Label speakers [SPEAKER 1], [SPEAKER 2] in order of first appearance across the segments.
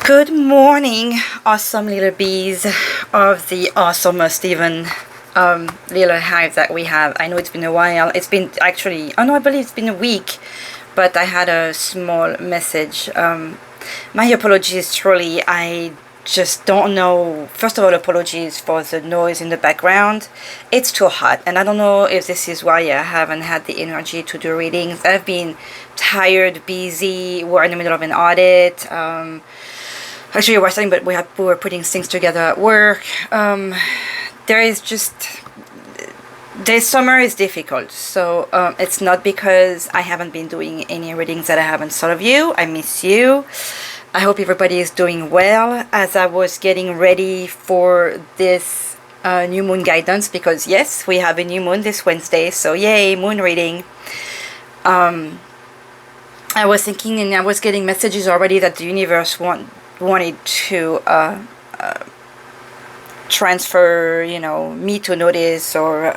[SPEAKER 1] Good morning, awesome little bees of the awesomest even little hive that we have. I know it's been a while. It's been actually, oh no, I believe it's been a week, but I had a small message. My apologies, truly. I just don't know. First of all, apologies for the noise in the background. It's too hot, and I don't know if this is why I haven't had the energy to do readings. I've been tired, busy. We're in the middle of an audit. Actually, we're starting, but we were putting things together at work. This summer is difficult, so it's not because I haven't been doing any readings that I haven't thought of you. I miss you. I hope everybody is doing well. As I was getting ready for this new moon guidance, because yes, we have a new moon this Wednesday, so yay, moon reading. I was thinking, and I was getting messages already that the universe wanted to transfer, me to notice, or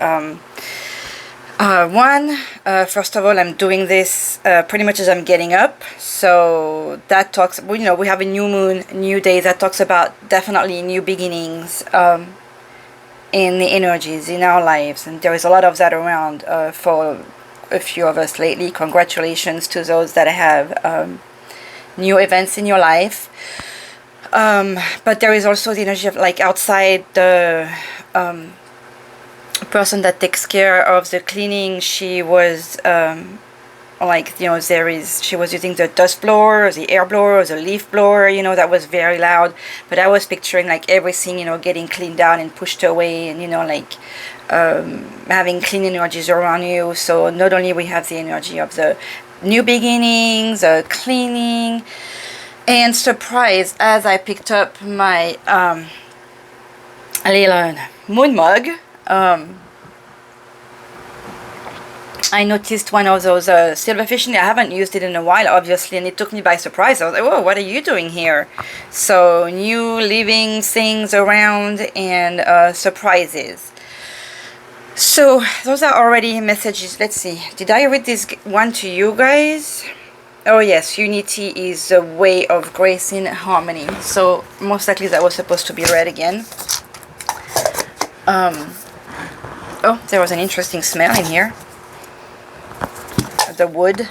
[SPEAKER 1] first of all, I'm doing this pretty much as I'm getting up, so that talks, we have a new moon, new day, that talks about definitely new beginnings in the energies in our lives, and there is a lot of that around for a few of us lately. Congratulations to those that have new events in your life. But there is also the energy of, like, outside, the person that takes care of the cleaning. She was she was using the dust blower, or the air blower, or the leaf blower, that was very loud. But I was picturing, like, everything, getting cleaned down and pushed away, and having clean energies around you. So not only we have the energy of the new beginnings, cleaning, and surprise, as I picked up my little moon mug, I noticed one of those silverfish, and I haven't used it in a while, obviously, and it took me by surprise. I was like, whoa, what are you doing here? So, new living things around, and surprises. So, those are already messages. Let's see. Did I read this one to you guys? Oh yes, unity is a way of grace in harmony. So most likely that was supposed to be read again. Oh, there was an interesting smell in here. The wood.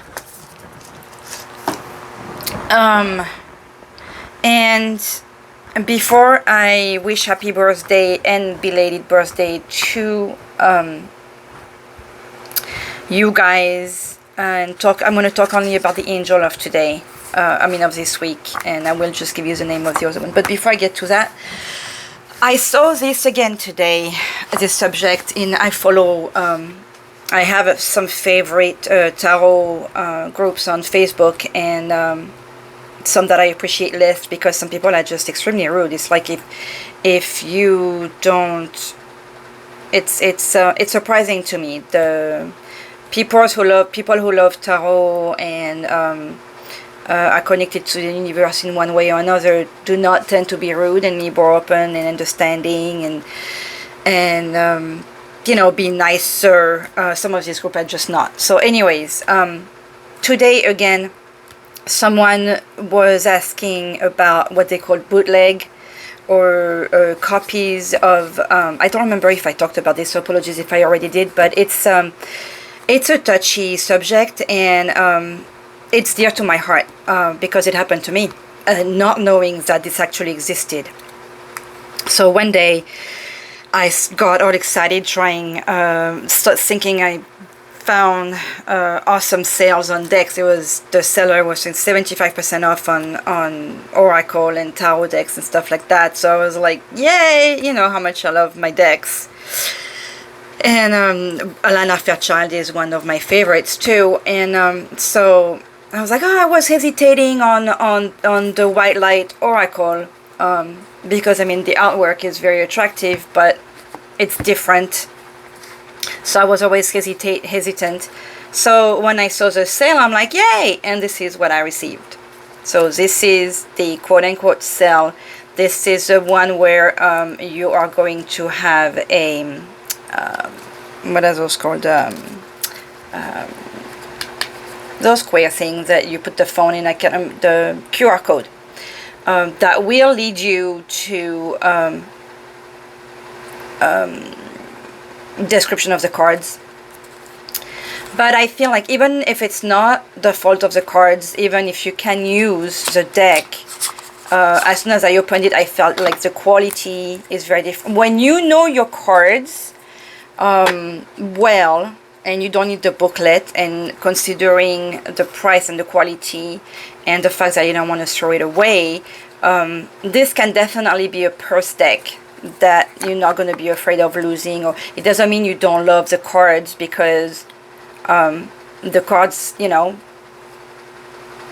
[SPEAKER 1] And before I wish happy birthday and belated birthday to you guys, and I'm going to talk only about the angel of today, of this week, and I will just give you the name of the other one. But before I get to that, I saw this again today, this subject, I follow, I have some favorite tarot groups on Facebook, and some that I appreciate less, because some people are just extremely rude. It's like if you don't, it's surprising to me, the people who love tarot and are connected to the universe in one way or another do not tend to be rude and be more open and understanding and be nicer. Some of this group are just not. So anyways, today again, someone was asking about what they call bootleg, or copies of, I don't remember if I talked about this, so apologies if I already did, but it's a touchy subject, and it's dear to my heart, because it happened to me, not knowing that this actually existed. So one day I got all excited, thinking I found awesome sales on decks. The seller was 75% off on Oracle and Tarot decks and stuff like that. So I was like, yay, how much I love my decks. And Alana Fairchild is one of my favorites too, and so I was like, I was hesitating on the white light Oracle, because the artwork is very attractive, but it's different, so I was always hesitant. So when I saw the sale, I'm like, yay, and this is what I received. So this is the quote-unquote sale. This is the one where you are going to have a what are those called? Those square things that you put the phone in. The QR code. that will lead you to description of the cards. But I feel like even if it's not the fault of the cards, even if you can use the deck, as soon as I opened it, I felt like the quality is very different. When you know your cards well, and you don't need the booklet, and considering the price and the quality and the fact that you don't want to throw it away, this can definitely be a purse deck that you're not going to be afraid of losing. Or it doesn't mean you don't love the cards, because the cards, you know,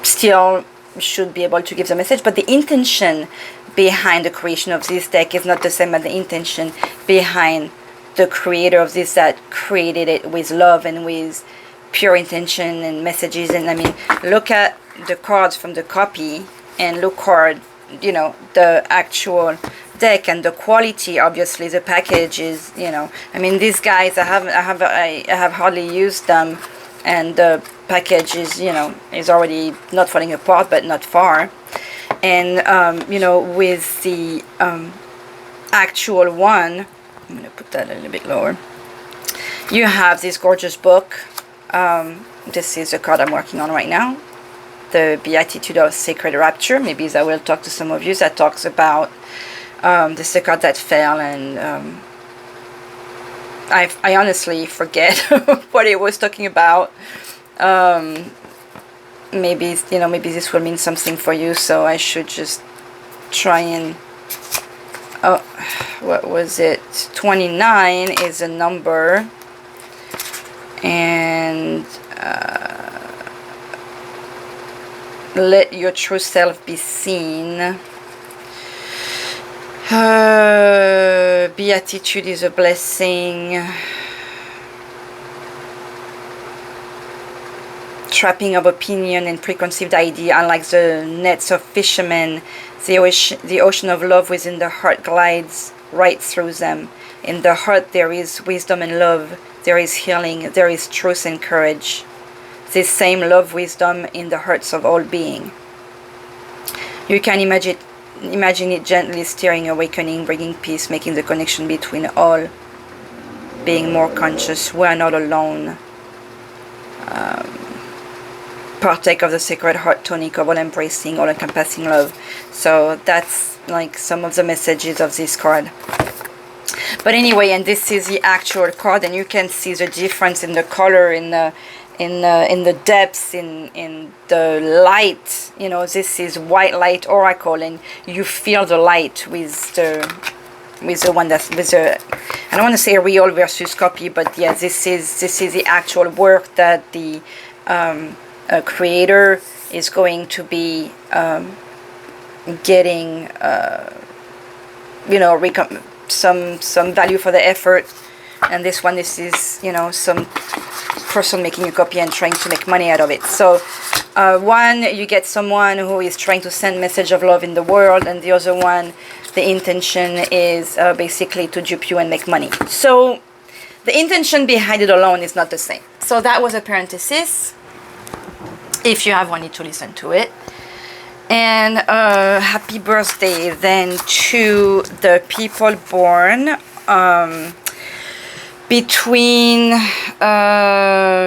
[SPEAKER 1] still should be able to give the message, but the intention behind the creation of this deck is not the same as the intention behind the creator of this, that created it with love and with pure intention and messages. And I mean, look at the cards from the copy and look at, you know, the actual deck and the quality. Obviously the package is, you know, I mean, these guys, I have hardly used them, and the package is, you know, is already not falling apart, but not far. And you know, with the actual one, I'm going to put that a little bit lower, you have this gorgeous book. This is the card I'm working on right now, the Beatitude of Sacred Rapture. Maybe I will talk to some of you that talks about the secret that fell, and I honestly forget what it was talking about. Maybe, you know, maybe this will mean something for you, so I should just try and, oh, what was it? 29 is a number, and let your true self be seen. Beatitude is a blessing. Trapping of opinion and preconceived idea, unlike the nets of fishermen, the ocean of love within the heart glides right through them. In the heart there is wisdom and love, there is healing, there is truth and courage. This same love, wisdom in the hearts of all being. You can imagine it gently stirring, awakening, bringing peace, making the connection between all, being more conscious. We are not alone. Partake of the sacred heart tonic of all embracing, all encompassing love. So that's like some of the messages of this card. But anyway, and this is the actual card, and you can see the difference in the color, in the depths, in the light. You know, this is white light oracle, and you feel the light with the one that's with the, I don't want to say real versus copy, but yeah, this is the actual work that the creator is going to be getting, you know, some value for the effort. And this one, this is, you know, some person making a copy and trying to make money out of it. So one, you get someone who is trying to send message of love in the world, and the other one, the intention is basically to dupe you and make money. So the intention behind it alone is not the same. So that was a parenthesis, if you have wanted to listen to it. And happy birthday then to the people born between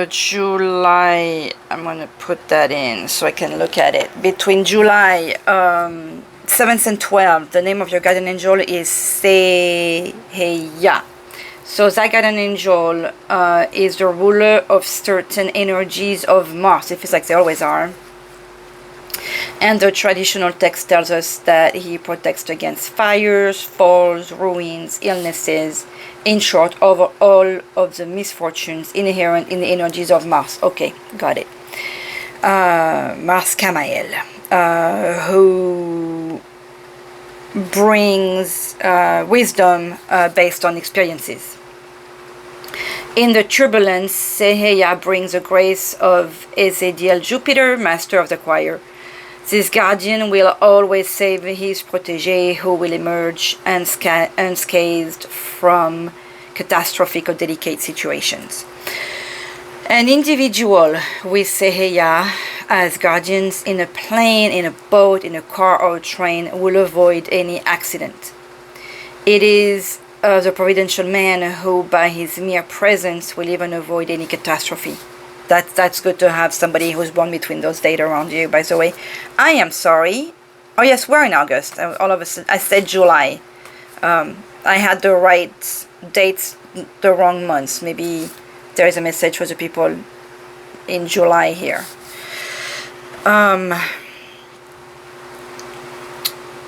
[SPEAKER 1] July, I'm going to put that in so I can look at it, between July 7th and 12th. The name of your guardian angel is Seheiah. So that guardian angel is the ruler of certain energies of Mars. It feels like they always are. And the traditional text tells us that he protects against fires, falls, ruins, illnesses, in short, over all of the misfortunes inherent in the energies of Mars. Okay, got it. Mars Kamael, who brings wisdom based on experiences. In the turbulence, Seheiah brings the grace of Ezekiel Jupiter, master of the choir. This guardian will always save his protégé, who will emerge unscathed from catastrophic or delicate situations. An individual with Seheiah as guardians in a plane, in a boat, in a car or a train will avoid any accident. It is the providential man who by his mere presence will even avoid any catastrophe. That's good to have somebody who's born between those dates around you. By the way, I am sorry. Oh yes, we're in August. All of a sudden, I said July. I had the right dates, the wrong months. Maybe there is a message for the people in July here.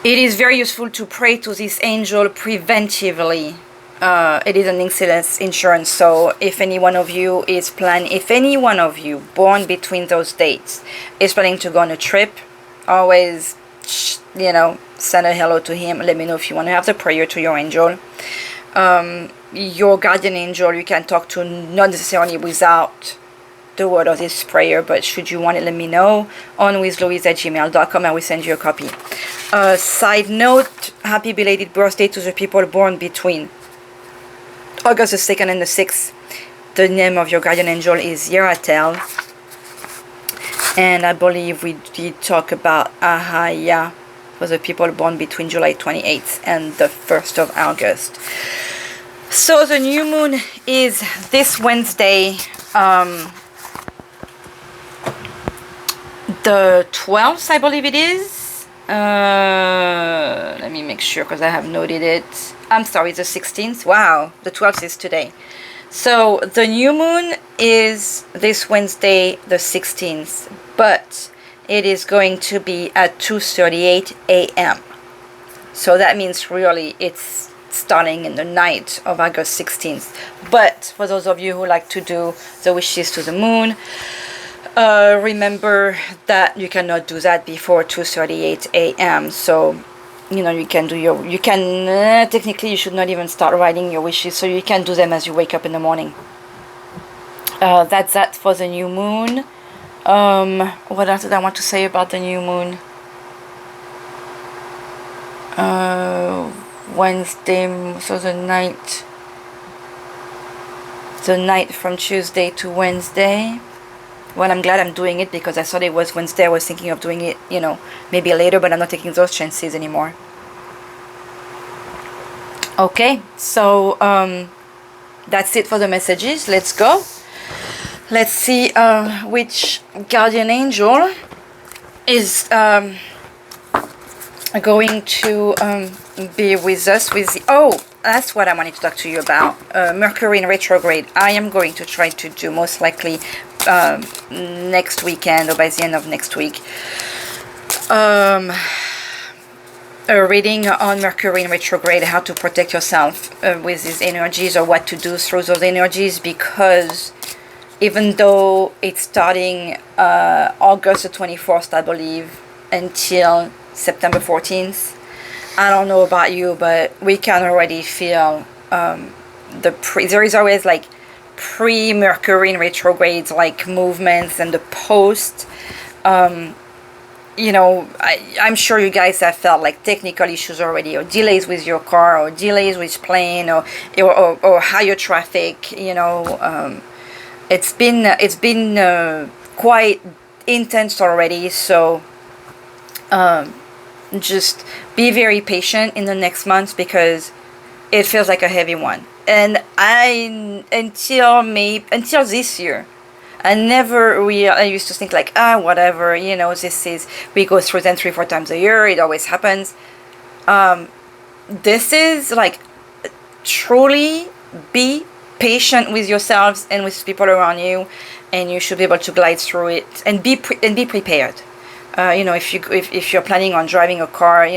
[SPEAKER 1] It is very useful to pray to this angel preventively. It is an insurance, so if any one of you born between those dates is planning to go on a trip, always, send a hello to him. Let me know if you want to have the prayer to your angel. Your guardian angel you can talk to, not necessarily without the word of this prayer, but should you want it, let me know on withlouise@gmail.com. I will send you a copy. Side note, happy belated birthday to the people born between August the 2nd and the 6th. The name of your guardian angel is Yeratel, and I believe we did talk about Seheiah for the people born between July 28th and the 1st of August. So the new moon is this Wednesday, the 12th, I believe it is. Let me make sure because I have noted it. I'm sorry, the 16th. Wow, the 12th is today. So the new moon is this Wednesday, the 16th, but it is going to be at 2:38 a.m. So that means really it's starting in the night of August 16th. But for those of you who like to do the wishes to the moon, remember that you cannot do that before 2:38 a.m. So you can do technically you should not even start writing your wishes, so you can do them as you wake up in the morning. That's that for the new moon. What else did I want to say about the new moon? Wednesday, so the night from Tuesday to Wednesday. Well, I'm glad I'm doing it because I thought it was Wednesday. I was thinking of doing it, maybe later, but I'm not taking those chances anymore. Okay, so that's it for the messages. Let's go. Let's see which guardian angel is going to be with us that's what I wanted to talk to you about. Mercury in retrograde. I am going to try to do most likely next weekend or by the end of next week a reading on Mercury in retrograde, how to protect yourself with these energies or what to do through those energies, because even though it's starting August the 24th, I believe, until September 14th, I don't know about you, but we can already feel there is always like pre-Mercury in retrogrades like movements, and the post. I'm sure you guys have felt like technical issues already, or delays with your car, or delays with plane, or higher traffic. It's been quite intense already. So just be very patient in the next months because it feels like a heavy one. And until this year, I used to think like, whatever, we go through them 3-4 times a year, it always happens. This is like, truly be patient with yourselves and with people around you, and you should be able to glide through it and be prepared. If you're planning on driving a car,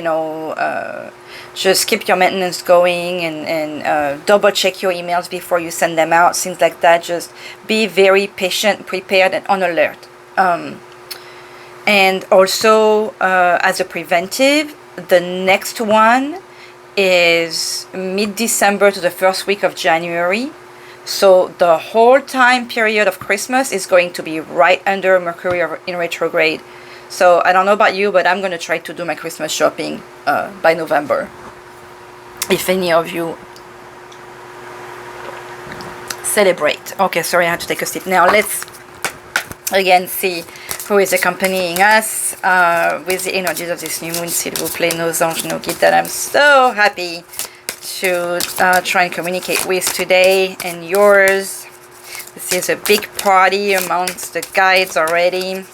[SPEAKER 1] just keep your maintenance going and double check your emails before you send them out, things like that. Just be very patient, prepared, and on alert. And also, as a preventive, the next one is mid-December to the first week of January. So the whole time period of Christmas is going to be right under Mercury in retrograde. So I don't know about you, but I'm going to try to do my Christmas shopping by November. If any of you celebrate. Okay, sorry, I had to take a sip. Now let's again see who is accompanying us with the energies of this new moon. S'il vous plaît, nos anges, nos guides, that I'm so happy to try and communicate with today, and yours. This is a big party amongst the guides already.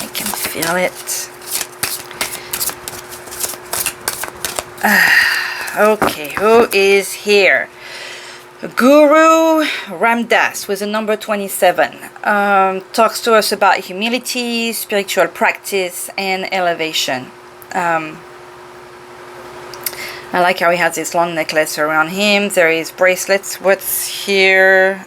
[SPEAKER 1] I can feel it. Okay, who is here? Guru Ramdas with the number 27 talks to us about humility, spiritual practice, and elevation. I like how he has this long necklace around him. There is bracelets. What's here?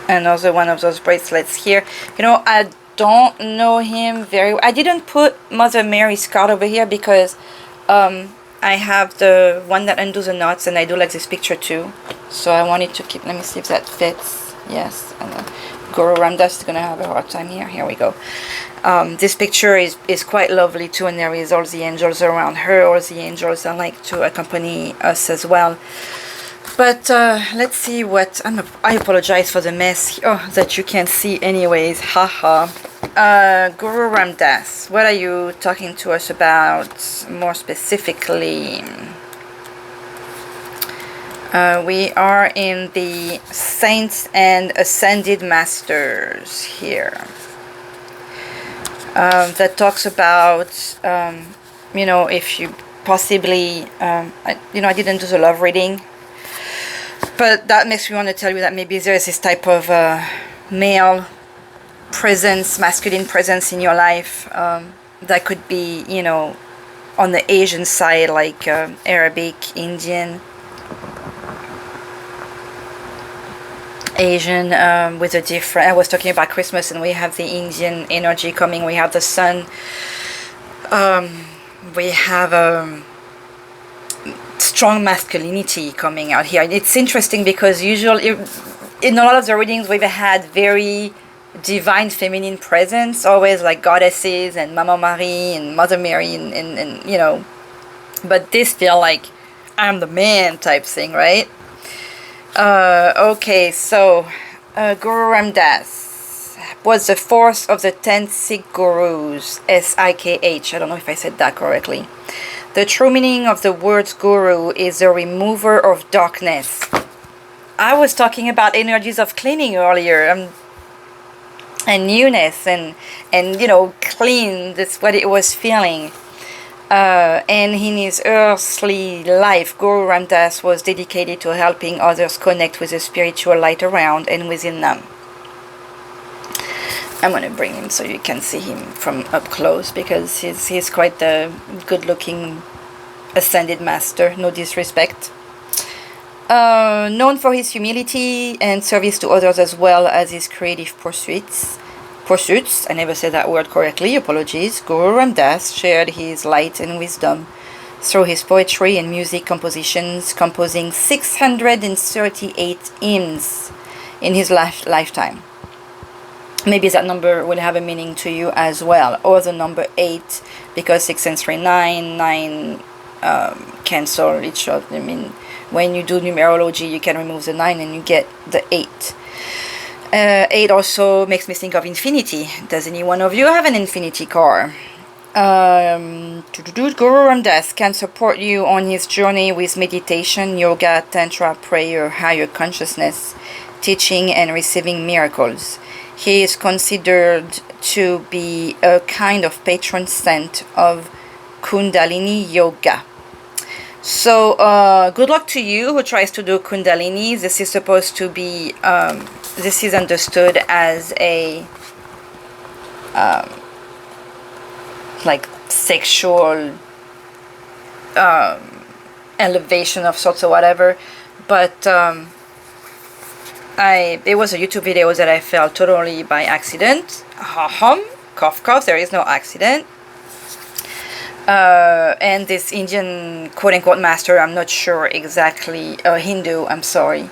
[SPEAKER 1] Another one of those bracelets here. You know, I don't know him very well. I didn't put Mother Mary's card over here because I have the one that undoes the knots, and I do like this picture too. So I wanted to keep, let me see if that fits. Yes, and Guru Ramdas is going to have a hard time here. Here we go. This picture is quite lovely too, and there is all the angels around her, all the angels that like to accompany us as well. But let's see what, I apologize for the mess that you can't see anyways, haha. Guru Ramdas, what are you talking to us about more specifically? We are in the Saints and Ascended Masters here. That talks about, you know, if you possibly, I didn't do the love reading, but that makes me want to tell you that maybe there is this type of male presence, masculine presence in your life that could be, you know, on the Asian side, like Arabic, Indian, Asian, with a different, I was talking about Christmas, and we have the Indian energy coming. We have the sun. We have strong masculinity coming out here. It's interesting because usually in a lot of the readings we've had very divine feminine presence, always like goddesses and Mama Marie and Mother Mary and you know, but this feel like I'm the man type thing, right? Okay, so Guru Ramdas was the fourth of the 10 Sikh Gurus, S-I-K-H. I don't know if I said that correctly. The true meaning of the word guru is the remover of darkness. I was talking about energies of cleaning earlier, and newness, and you know, clean. That's what it was feeling. And in his earthly life, Guru Ramdas was dedicated to helping others connect with the spiritual light around and within them. I'm going to bring him so you can see him from up close, because he's quite the good-looking ascended master, no disrespect. Known for his humility and service to others, as well as his creative pursuits. I never said that word correctly, apologies. Guru Ramdas shared his light and wisdom through his poetry and music compositions, composing 638 hymns in his lifetime. Maybe that number will have a meaning to you as well, or the number 8, because 6 and 3, 9 cancel each other. I mean, when you do numerology, you can remove the 9 and you get the 8. 8 also makes me think of infinity. Does any one of you have an infinity car? Guru Ramdas can support you on his journey with meditation, yoga, tantra, prayer, higher consciousness, teaching, and receiving miracles. He is considered to be a kind of patron saint of Kundalini Yoga. So good luck to you who tries to do Kundalini. This is supposed to be, this is understood as a like sexual elevation of sorts or whatever, but it was a YouTube video that I felt totally by accident. Cough cough, there is no accident. And this Indian quote-unquote master, I'm not sure exactly, Hindu, I'm sorry,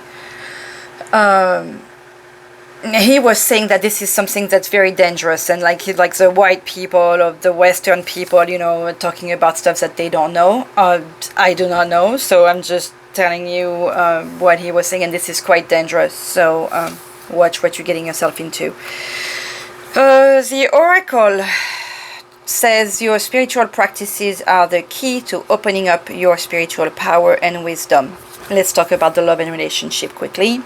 [SPEAKER 1] he was saying that this is something that's very dangerous, and like the white people or the Western people, you know, talking about stuff that they don't know. I do not know, so I'm just telling you what he was saying, and this is quite dangerous. So watch what you're getting yourself into. The Oracle says your spiritual practices are the key to opening up your spiritual power and wisdom. Let's talk about the love and relationship quickly.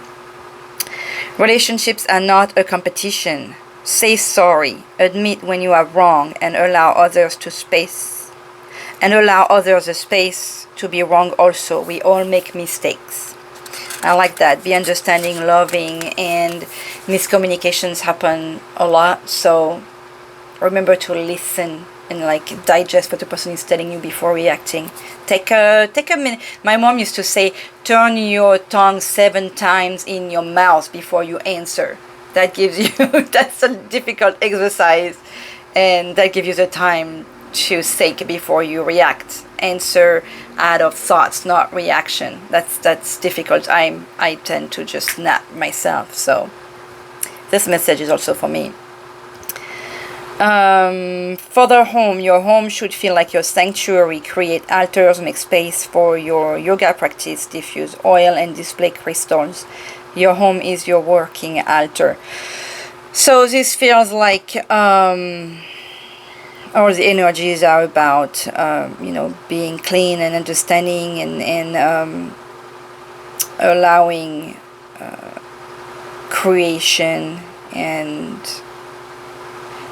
[SPEAKER 1] Relationships are not a competition. Say sorry, admit when you are wrong, and allow others a space to be wrong also. We all make mistakes. I like that. Be understanding, loving, and miscommunications happen a lot. So remember to listen and like digest what the person is telling you before reacting. Take a minute. My mom used to say, turn your tongue 7 times in your mouth before you answer. That gives you, that's a difficult exercise, and that gives you the time to think before you react. Answer out of thoughts, not reaction. That's difficult. I tend to just snap myself. So this message is also for me. For the home, your home should feel like your sanctuary. Create altars, make space for your yoga practice, diffuse oil, and display crystals. Your home is your working altar. So this feels like all the energies are about you know, being clean and understanding and allowing creation. And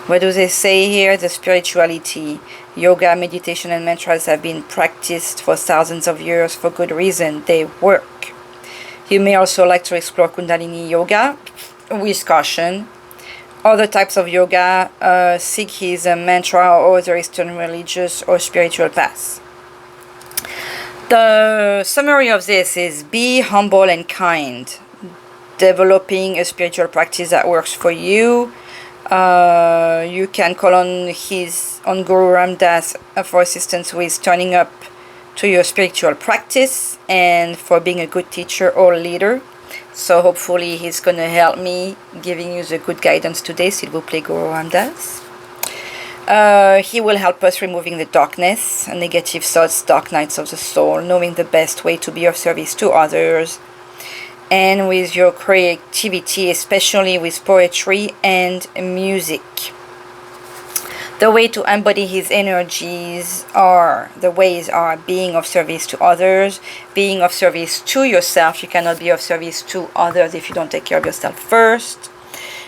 [SPEAKER 1] what do they say here? The spirituality, yoga, meditation, and mantras have been practiced for thousands of years for good reason. They work. You may also like to explore Kundalini yoga with caution. Other types of yoga, Sikhism, mantra, or other Eastern religious or spiritual paths. The summary of this is be humble and kind. Developing a spiritual practice that works for you. You can call on Guru Ram Dass for assistance with turning up to your spiritual practice and for being a good teacher or leader. So hopefully he's going to help me giving you the good guidance today. S'il vous plaît, Guru Ram Dass. He will help us removing the darkness and negative thoughts, dark nights of the soul, knowing the best way to be of service to others, and with your creativity, especially with poetry and music. The way to embody his energies are being of service to others, being of service to yourself. You cannot be of service to others if you don't take care of yourself first.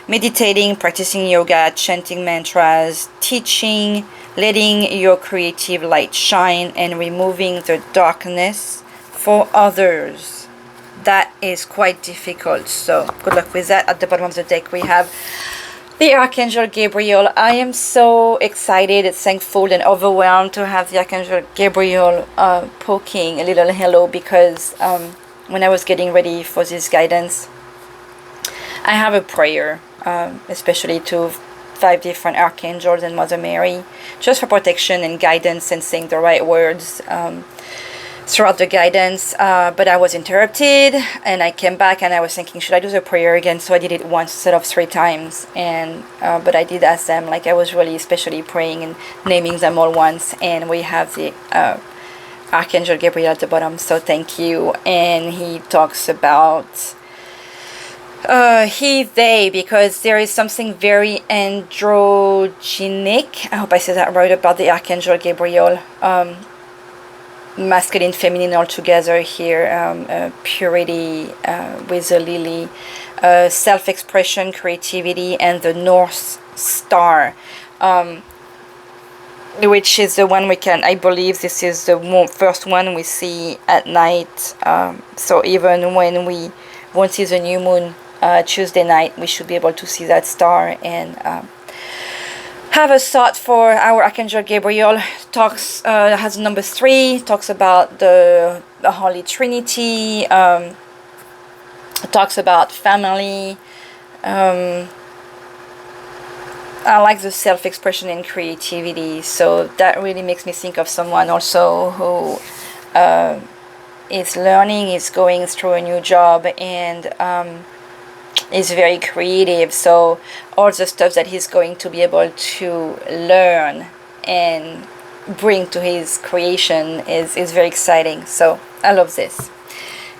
[SPEAKER 1] Meditating, practicing yoga, chanting mantras, teaching, letting your creative light shine, and removing the darkness for others. That is quite difficult, so good luck with that. At the bottom of the deck we have the Archangel Gabriel. I am so excited and thankful and overwhelmed to have the Archangel Gabriel poking a little hello, because when I was getting ready for this guidance, I have a prayer, especially to 5 different archangels and Mother Mary, just for protection and guidance and saying the right words throughout the guidance, but I was interrupted and I came back and I was thinking, should I do the prayer again? So I did it once instead of 3 times, and but I did ask them, like I was really especially praying and naming them all once, and we have the Archangel Gabriel at the bottom, so thank you. And he talks about they, because there is something very androgenic, I hope I said that right, about the Archangel Gabriel. Masculine, feminine all together here, purity with the lily, self-expression, creativity, and the North Star, which is the one we can, I believe this is the first one we see at night, so even when we won't see the new moon Tuesday night, we should be able to see that star. And have a thought for our Archangel Gabriel. Talks has number 3, talks about the Holy Trinity, talks about family. I like the self-expression and creativity, so that really makes me think of someone also who is learning, is going through a new job, and is very creative, so all the stuff that he's going to be able to learn and bring to his creation is very exciting. So I love this.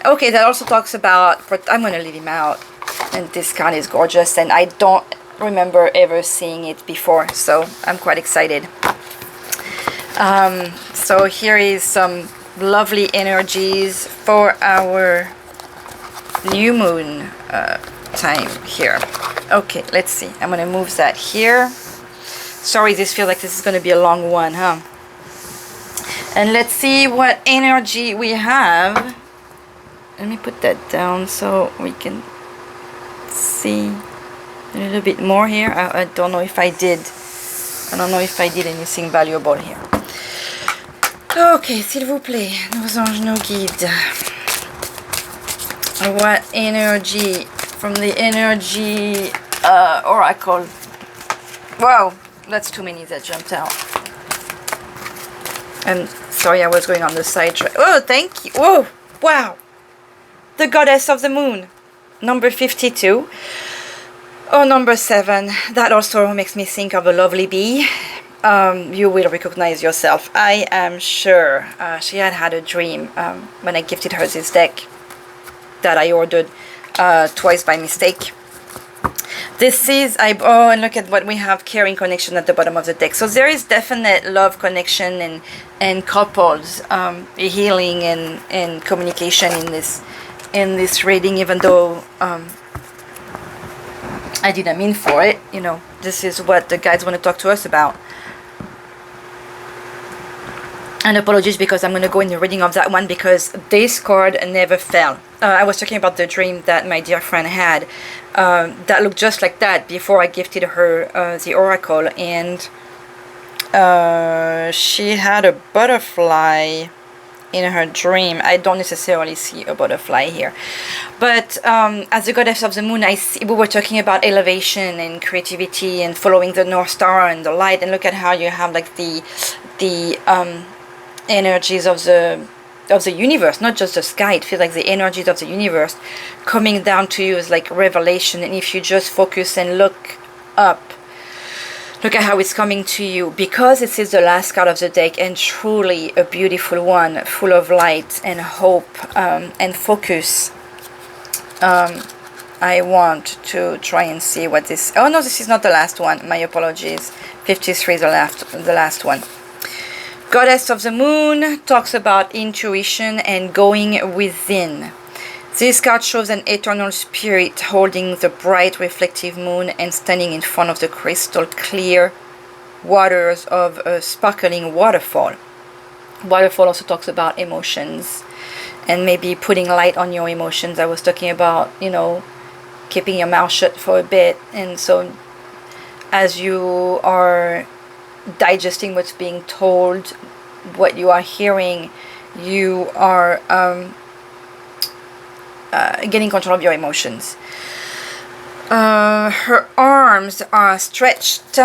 [SPEAKER 1] Okay, that also talks about, I'm going to leave him out, and this card is gorgeous, and I don't remember ever seeing it before, so I'm quite excited. So here is some lovely energies for our new moon time here. Okay, let's see. I'm going to move that here. Sorry, this feels like this is going to be a long one, huh? And let's see what energy we have. Let me put that down so we can see a little bit more here. I don't know if I did. I don't know if I did anything valuable here. Ok, s'il vous plaît, nos anges, nos guides. What energy from the energy oracle? Wow, that's too many that jumped out. And sorry, I was going on the side track. Oh, thank you. Whoa, wow. The goddess of the moon, number 52. Oh, number 7. That also makes me think of a lovely bee. You will recognize yourself, I am sure. She had a dream when I gifted her this deck that I ordered twice by mistake. This is, oh, and look at what we have, caring connection at the bottom of the deck. So there is definite love connection and couples, healing and communication in this reading, even though I didn't mean for it. You know, this is what the guides want to talk to us about. And apologies because I'm going to go in the reading of that one because this card never fell. I was talking about the dream that my dear friend had that looked just like that before I gifted her the oracle, and she had a butterfly in her dream. I don't necessarily see a butterfly here, but as the goddess of the moon, we were talking about elevation and creativity and following the North Star and the light, and look at how you have like the energies of the universe, not just the sky. It feels like the energies of the universe coming down to you is like revelation, and if you just focus and look up, look at how it's coming to you, because this is the last card of the deck and truly a beautiful one, full of light and hope and focus. I want to try and see what this, oh no, this is not the last one, my apologies. 53 is the last one. Goddess of the Moon talks about intuition and going within. This card shows an eternal spirit holding the bright reflective moon and standing in front of the crystal clear waters of a sparkling waterfall. Waterfall also talks about emotions and maybe putting light on your emotions. I was talking about, you know, keeping your mouth shut for a bit, and so as you are digesting what's being told, what you are hearing, you are getting control of your emotions. Her arms are stretched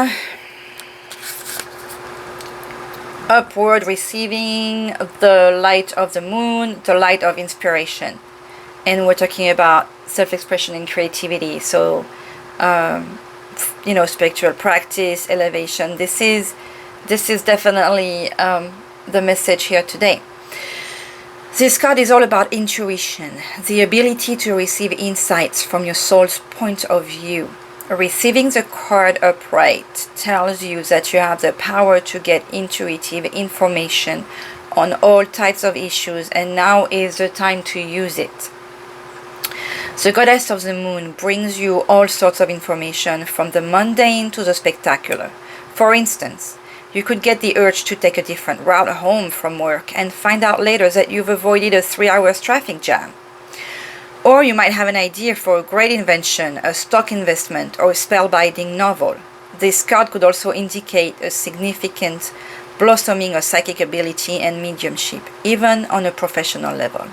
[SPEAKER 1] upward, receiving the light of the moon, the light of inspiration. And we're talking about self-expression and creativity. So you know, spiritual practice, elevation. This is definitely the message here today. This card is all about intuition, the ability to receive insights from your soul's point of view. Receiving the card upright tells you that you have the power to get intuitive information on all types of issues, and now is the time to use it. The goddess of the moon brings you all sorts of information, from the mundane to the spectacular. For instance, you could get the urge to take a different route home from work and find out later that you've avoided a 3-hour traffic jam. Or you might have an idea for a great invention, a stock investment, or a spellbinding novel. This card could also indicate a significant blossoming of psychic ability and mediumship, even on a professional level.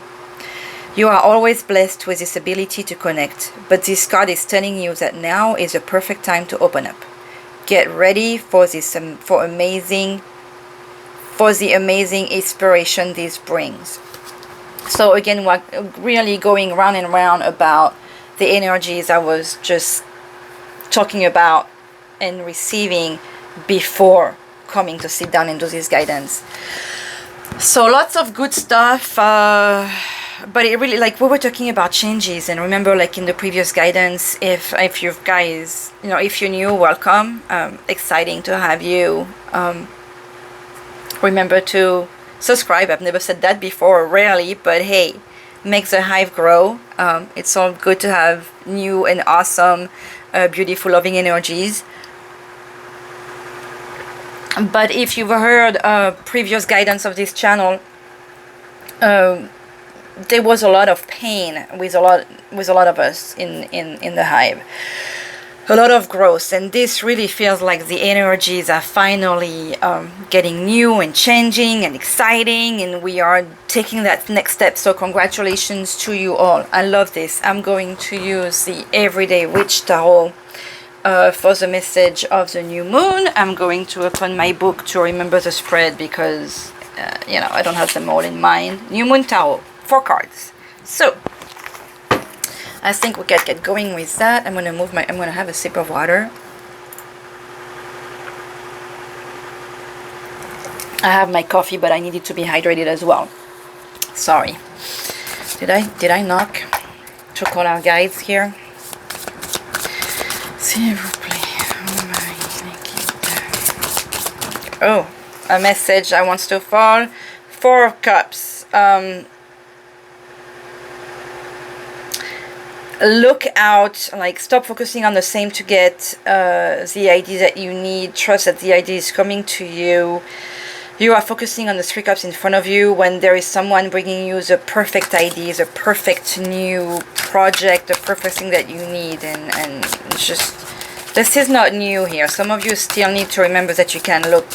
[SPEAKER 1] You are always blessed with this ability to connect, but this card is telling you that now is the perfect time to open up. Get ready for this for the amazing inspiration this brings. So again, we're really going round and round about the energies I was just talking about and receiving before coming to sit down and do this guidance. So lots of good stuff, but it really, like, we were talking about changes, and remember, like in the previous guidance, if you guys, you know, if you're new, welcome. Exciting to have you. Remember to subscribe. I've never said that before, rarely, but hey, makes the hive grow. It's all good to have new and awesome, beautiful, loving energies. But if you've heard previous guidance of this channel, there was a lot of pain with a lot of us in the hive, a lot of growth, and this really feels like the energies are finally getting new and changing and exciting, and we are taking that next step. So congratulations to you all. I love this. I'm going to use the Everyday Witch Tarot for the message of the new moon. I'm going to open my book to remember the spread because you know, I don't have them all in mind. New Moon Tarot, 4 cards. So I think we can get going with that. I'm gonna have a sip of water. I have my coffee, but I needed to be hydrated as well. Sorry. Did I knock to call our guides here? S'il vous plaît. Oh, a message I want to fall. 4 of Cups. Look out, like, stop focusing on the same to get the idea that you need. Trust that the idea is coming to you. You are focusing on the 3 cups in front of you when there is someone bringing you the perfect idea, the perfect new project, the perfect thing that you need. And just, this is not new here. Some of you still need to remember that you can look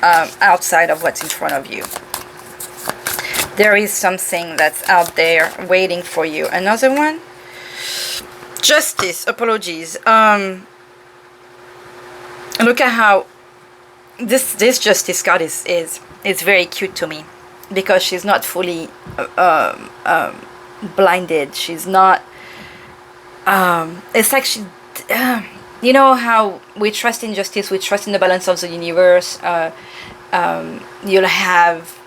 [SPEAKER 1] outside of what's in front of you. There is something that's out there waiting for you. Another one? Justice. Apologies. Look at how this Justice card is very cute to me, because she's not fully blinded. She's not it's like she you know how we trust in justice, we trust in the balance of the universe. You'll have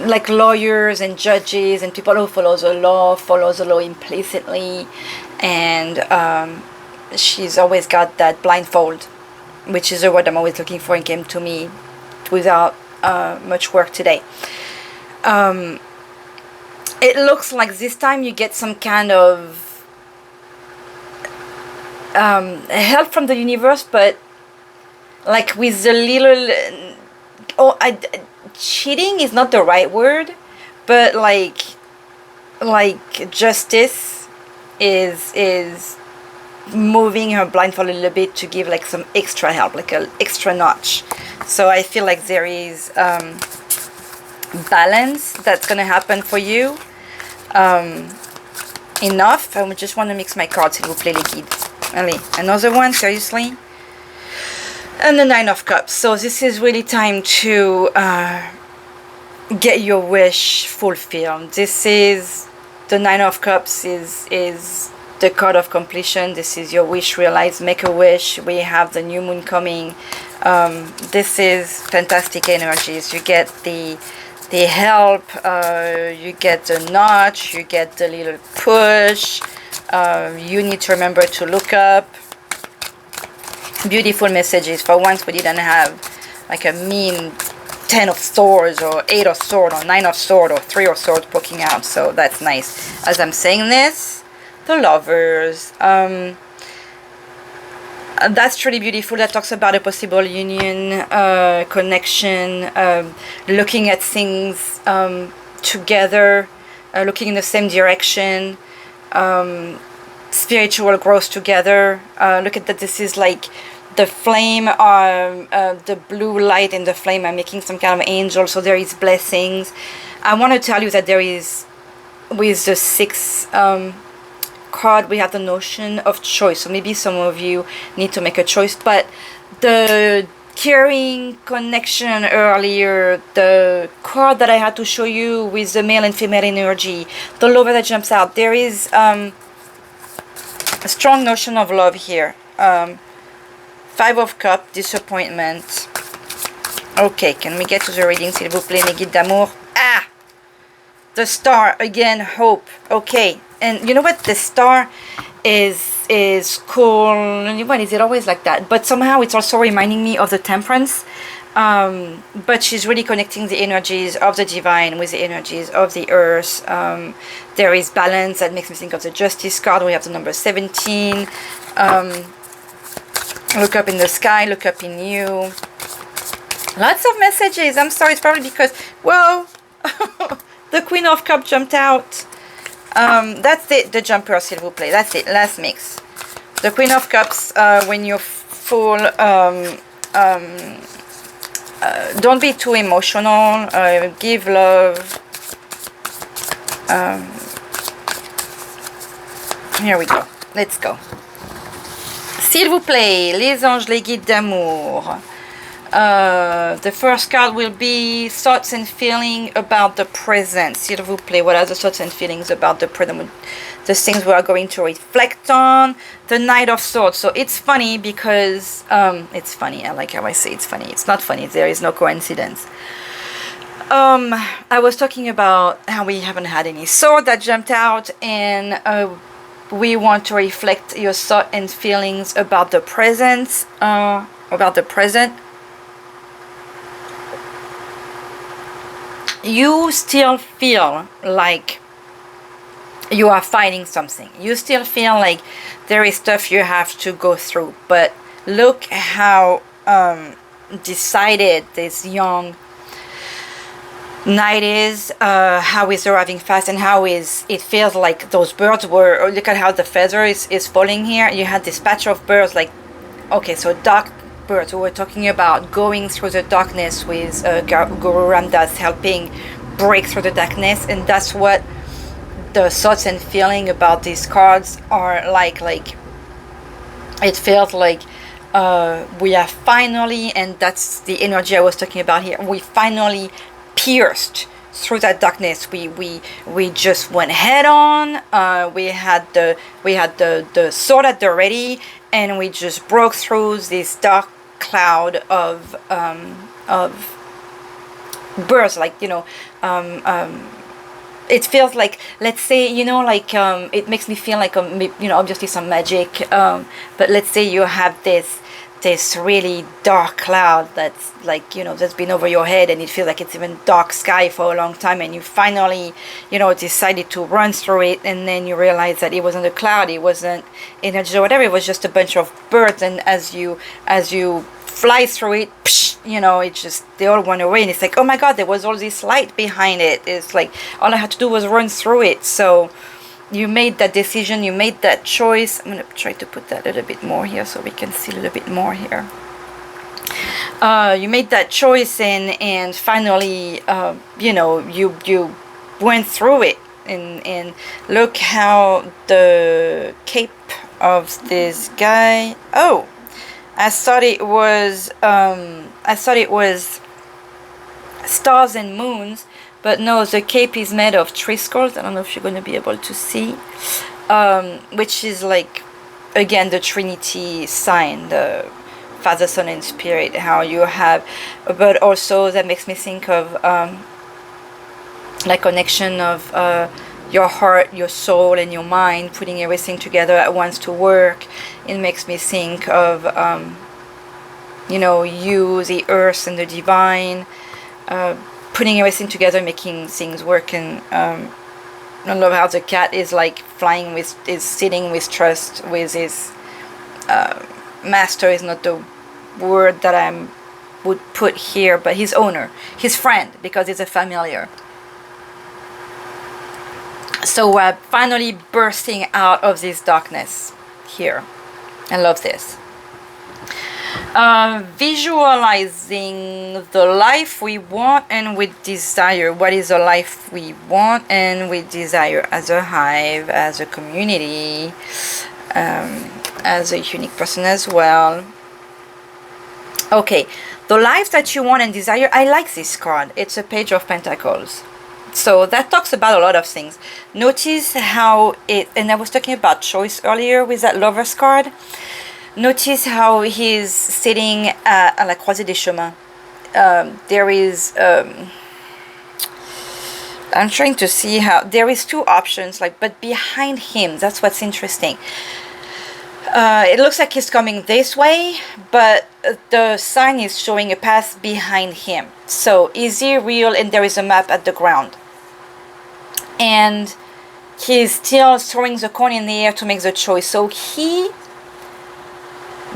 [SPEAKER 1] like lawyers and judges and people who follow the law implicitly, and she's always got that blindfold, which is the word I'm always looking for, and came to me without much work today. It looks like this time you get some kind of help from the universe, but like with the little cheating is not the right word, but like Justice is moving her blindfold a little bit to give like some extra help, like an extra notch. So I feel like there is balance that's gonna happen for you. Enough. I just want to mix my cards, s'il vous plaît, les guides. Allez, another one, seriously. And the 9 of Cups. So this is really time to get your wish fulfilled. This is the 9 of Cups is the card of completion. This is your wish realized. Make a wish. We have the new moon coming. This is fantastic energies. You get the help, you get the notch, you get the little push. You need to remember to look up. Beautiful messages. For once we didn't have like a mean 10 of swords or 8 of sword or 9 of sword or 3 of sword poking out, so that's nice. As I'm saying this, the Lovers, that's really beautiful. That talks about a possible union, connection, looking at things together, looking in the same direction, spiritual growth together. Look at that. This is like the flame, the blue light in the flame. I'm making some kind of angel, so there is blessings. I want to tell you that there is, with the 6 card, we have the notion of choice. So maybe some of you need to make a choice, but the caring connection earlier, the card that I had to show you with the male and female energy, the lover that jumps out. There is a strong notion of love here. Five of Cups, disappointment. Okay, can we get to the reading, s'il vous plaît, mes guides d'amour? Ah! The star, again, hope. Okay, and you know what? The star is cool. What is it always like that? But somehow it's also reminding me of the Temperance. But she's really connecting the energies of the divine with the energies of the earth. There is balance. That makes me think of the Justice card. We have the number 17. Look up in the sky, look up in you. Lots of messages. I'm sorry, it's probably because, whoa, the Queen of Cups jumped out. That's it, the jumper, s'il vous plaît. That's it, last mix. The Queen of Cups, when you're full, don't be too emotional. Give love. Here we go. Let's go. S'il vous plaît, les anges, les guides d'amour. The first card will be thoughts and feelings about the present. S'il vous plaît, what are the thoughts and feelings about the present? The things we are going to reflect on. The Knight of Swords. So it's funny because, it's funny. I like how I say it's funny. It's not funny. There is no coincidence. I was talking about how we haven't had any sword that jumped out, and we want to reflect your thoughts and feelings about the present. You still feel like you are fighting something. You still feel like there is stuff you have to go through. But look how decided this young knight is, how he's arriving fast, and how it feels like those birds were, look at how the feather is falling here. You had this patch of birds, like, okay, so dark birds. We were talking about going through the darkness with Guru Ramdas helping break through the darkness, and that's what the thoughts and feeling about these cards are like it feels like we have finally, and that's the energy I was talking about here, we finally pierced through that darkness. We just went head on. We had the sword at the ready, and we just broke through this dark cloud of birds, like, you know, it feels like, let's say, you know, like, it makes me feel like, you know, obviously some magic, but let's say you have this really dark cloud that's like, you know, that's been over your head, and it feels like it's even dark sky for a long time, and you finally, you know, decided to run through it, and then you realize that it wasn't a cloud, it wasn't energy or whatever, it was just a bunch of birds, and as you fly through it, psh, you know, it just, they all went away, and it's like, oh my god, there was all this light behind it. It's like all I had to do was run through it. So you made that decision, you made that choice. I'm gonna try to put that a little bit more here so we can see a little bit more here. You made that choice, and finally, you know, you went through it, and look how the cape of this guy, oh, I thought it was stars and moons, but no, the cape is made of tree skulls. I don't know if you're going to be able to see, which is like, again, the Trinity sign, the Father, Son, and Spirit, how you have, but also that makes me think of like connection of your heart, your soul, and your mind, putting everything together at once to work. It makes me think of, you know, you, the earth, and the divine, putting everything together, making things work. And I love how the cat is like flying with, is sitting with trust with his master, is not the word that I would put here, but his owner, his friend, because it's a familiar. So we're finally bursting out of this darkness here. I love this. Visualizing the life we want and we desire. What is the life we want and we desire as a hive, as a community, as a unique person as well. Okay, the life that you want and desire. I like this card. It's a Page of Pentacles. So that talks about a lot of things. Notice how it, and I was talking about choice earlier with that Lover's card. Notice how he's sitting at la Croisée des Chemins. There is, I'm trying to see how, there is two options, like, but behind him, that's what's interesting. It looks like he's coming this way, but the sign is showing a path behind him. So is he real? And there is a map at the ground. And he's still throwing the coin in the air to make the choice. So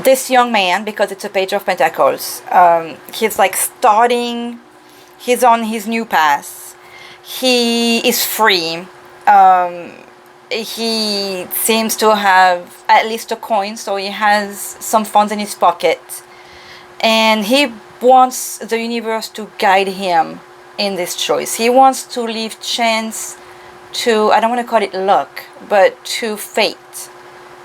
[SPEAKER 1] this young man, because it's a Page of Pentacles, he's like starting, he's on his new path. He is free. He seems to have at least a coin, so he has some funds in his pocket. And he wants the universe to guide him in this choice. He wants to leave chance to, I don't want to call it luck, but to fate,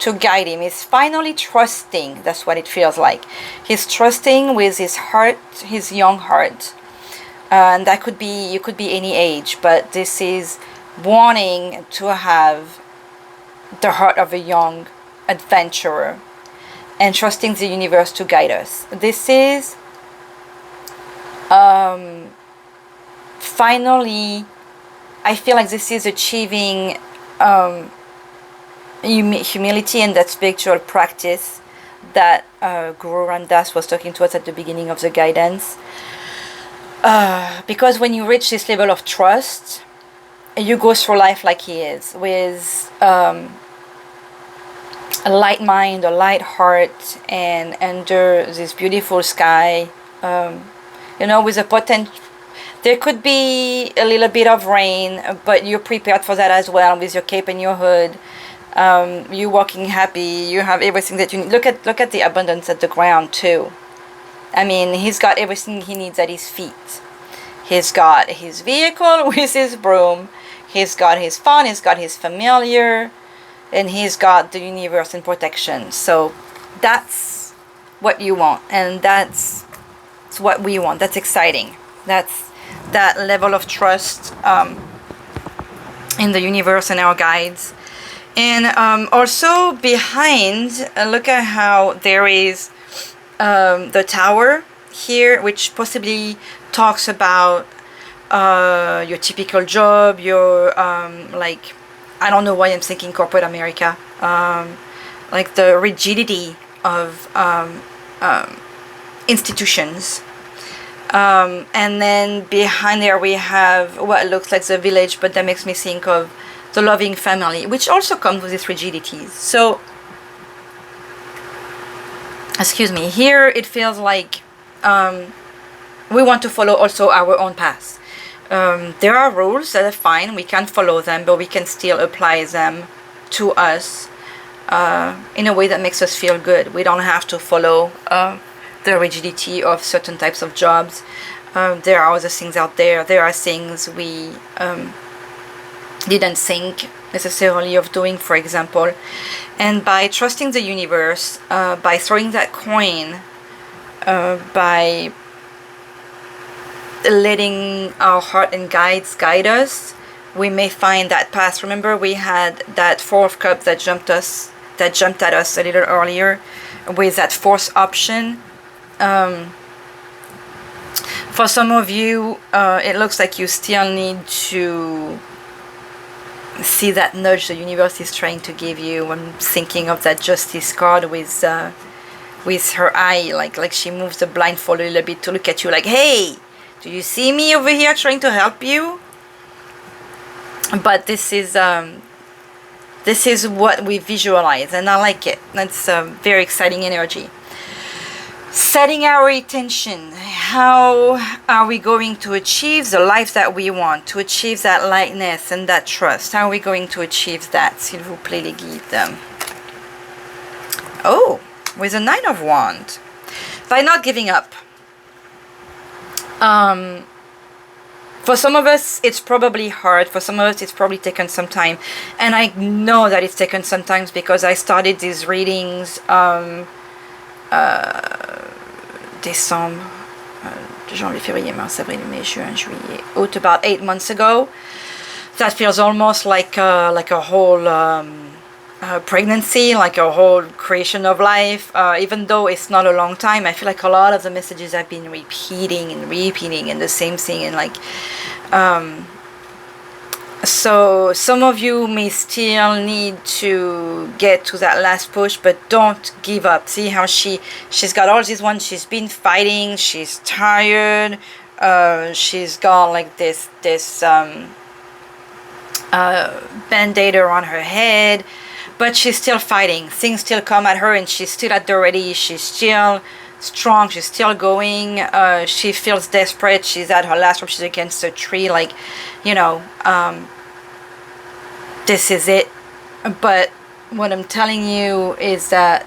[SPEAKER 1] to guide him. He's finally trusting. That's what it feels like. He's trusting with his heart, his young heart. And that could be, you could be any age, but this is wanting to have the heart of a young adventurer and trusting the universe to guide us. This is finally, I feel like this is achieving humility and that spiritual practice that Guru Ramdas was talking to us at the beginning of the guidance. Because when you reach this level of trust, you go through life like he is, with a light mind, a light heart, and under this beautiful sky, you know, with a potential. There could be a little bit of rain, but you're prepared for that as well, with your cape and your hood. You're walking happy. You have everything that you need. Look at the abundance at the ground too. I mean, he's got everything he needs at his feet. He's got his vehicle with his broom. He's got his fun. He's got his familiar, and he's got the universe in protection. So that's what you want, and that's what we want. That's exciting. That's that level of trust in the universe and our guides. And also behind, look at how there is the tower here, which possibly talks about your typical job, your like, I don't know why I'm thinking corporate America, like the rigidity of institutions. And then behind there we have what looks like the village, but that makes me think of the loving family, which also comes with these rigidities. So, excuse me, here it feels like we want to follow also our own path. There are rules that are fine, we can follow them, but we can still apply them to us in a way that makes us feel good. We don't have to follow the rigidity of certain types of jobs. There are other things out there. There are things we didn't think necessarily of doing, for example. And by trusting the universe, by throwing that coin, by letting our heart and guides guide us, we may find that path. Remember, we had that Four of Cups that jumped at us a little earlier with that fourth option. For some of you, it looks like you still need to see that nudge the universe is trying to give you. I'm thinking of that Justice card with her eye, like she moves the blindfold a little bit to look at you like, hey, do you see me over here trying to help you? But this is what we visualize, and I like it. That's very exciting energy. Setting our intention. How are we going to achieve the life that we want? To achieve that lightness and that trust. How are we going to achieve that? S'il vous plaît, les guides. Oh, with a Nine of Wands. By not giving up. For some of us, it's probably hard. For some of us, it's probably taken some time. And I know that it's taken some time décembre, janvier, février, mars, avril, mai, juin, juillet, août, about 8 months ago. That feels almost like a whole pregnancy, like a whole creation of life. Even though it's not a long time, I feel like a lot of the messages I've been repeating and the same thing, and like so some of you may still need to get to that last push, but don't give up. See how she's got all these ones. She's been fighting, she's tired, she's got like this band-aid around her head, but she's still fighting. Things still come at her, and she's still at the ready. She's still strong, she's still going. She feels desperate. She's at her last rope, she's against a tree, like, you know, this is it. But what I'm telling you is that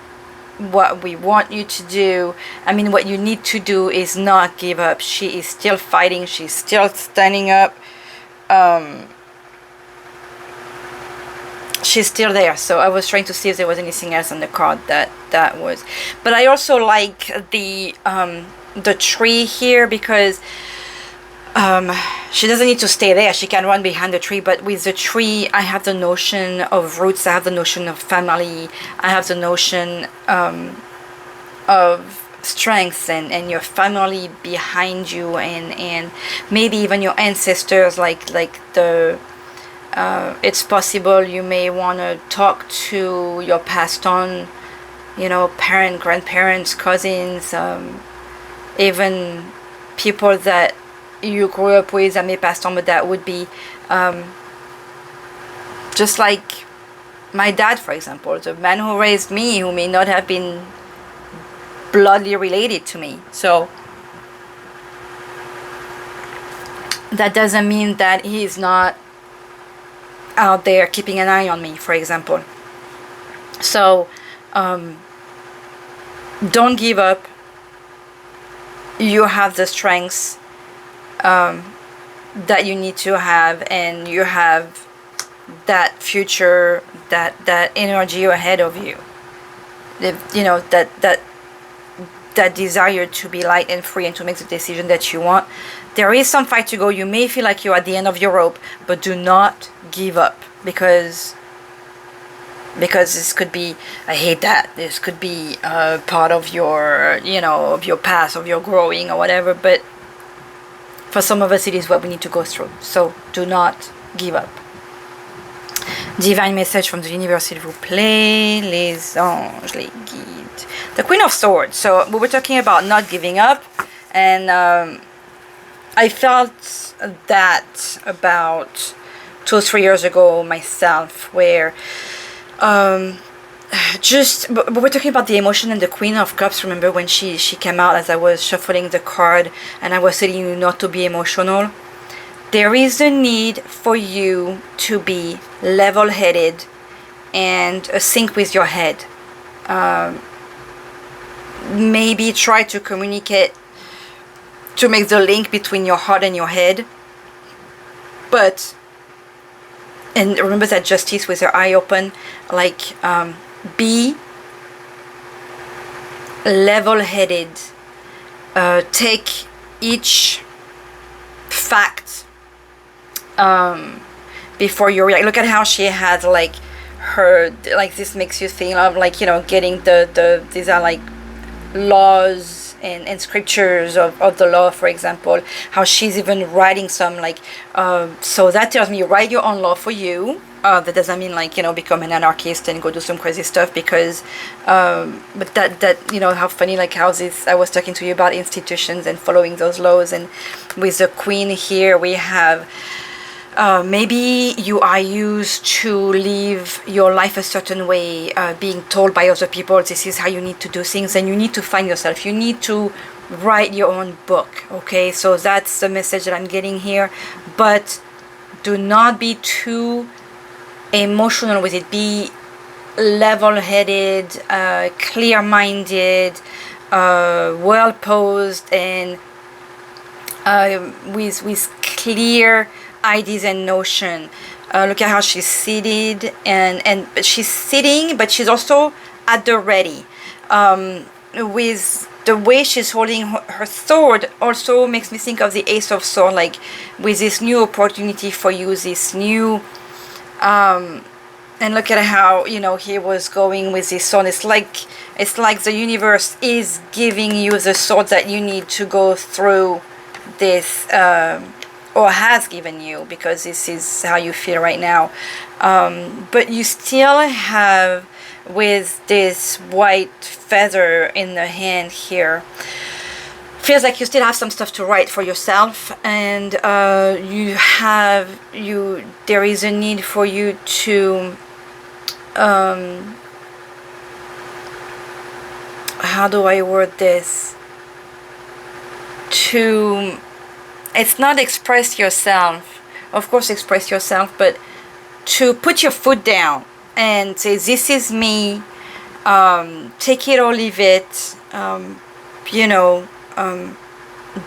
[SPEAKER 1] what we want you to do, I mean, what you need to do is not give up. She is still fighting, she's still standing up. She's still there. So I was trying to see if there was anything else on the card that was, but I also like the tree here, because she doesn't need to stay there. She can run behind the tree, but with the tree I have the notion of roots, I have the notion of family, I have the notion of strength and your family behind you, and maybe even your ancestors, like the it's possible you may want to talk to your passed on, you know, parent, grandparents, cousins, even people that you grew up with that may passed on, but that would be just like my dad, for example, the man who raised me, who may not have been bloodly related to me. So that doesn't mean that he's not out there keeping an eye on me, for example. So don't give up. You have the strengths that you need to have, and you have that future, that energy ahead of you, you know, that desire to be light and free and to make the decision that you want. There is some fight to go. You may feel like you're at the end of your rope, but do not give up, because this could be, I hate that, this could be part of your, you know, of your past, of your growing or whatever, but for some of us it is what we need to go through. So do not give up. Divine message from the universe, s'il vous plaît. Les anges, les guides. The Queen of Swords. So we were talking about not giving up, and I felt that about 2 or 3 years ago myself, where but we're talking about the emotion and the Queen of Cups. Remember when she came out as I was shuffling the card, and I was telling you not to be emotional. There is a need for you to be level-headed and sync with your head. Maybe try to communicate, to make the link between your heart and your head. But, and remember that justice with your eye open, like be level-headed. Take each fact before you react. Look at how she had like her, like this makes you think of, like, you know, getting these are like laws and scriptures of the law, for example, how she's even writing some, like so that tells me write your own law for you. That doesn't mean, like, you know, become an anarchist and go do some crazy stuff, because but that you know, how funny, like how this, I was talking to you about institutions and following those laws, and with the Queen here we have maybe you are used to live your life a certain way, being told by other people this is how you need to do things, and you need to find yourself. You need to write your own book. Okay, so that's the message that I'm getting here. But do not be too emotional with it. Be level-headed, clear-minded, well-posed, and with clear ideas and notion. Look at how she's seated, and she's sitting, but she's also at the ready. with the way she's holding her sword also makes me think of the Ace of Swords, like with this new opportunity for you, this new and look at how, you know, he was going with this sword. It's like the universe is giving you the sword that you need to go through this, or has given you, because this is how you feel right now. But you still have, with this white feather in the hand here, feels like you still have some stuff to write for yourself, and there is a need for you to how do I word this, to, it's not express yourself, of course express yourself, but to put your foot down and say, this is me, take it or leave it, you know,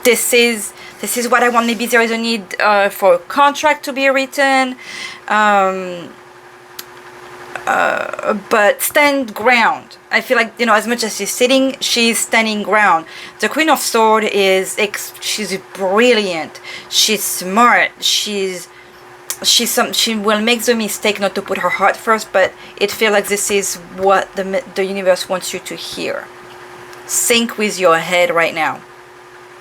[SPEAKER 1] this is what I want. Maybe there is a need for a contract to be written, but stand ground. I feel like, you know, as much as she's sitting, she's standing ground. The Queen of Swords she's brilliant, she's smart, she will make the mistake not to put her heart first, but it feels like this is what the universe wants you to hear. Sync with your head right now.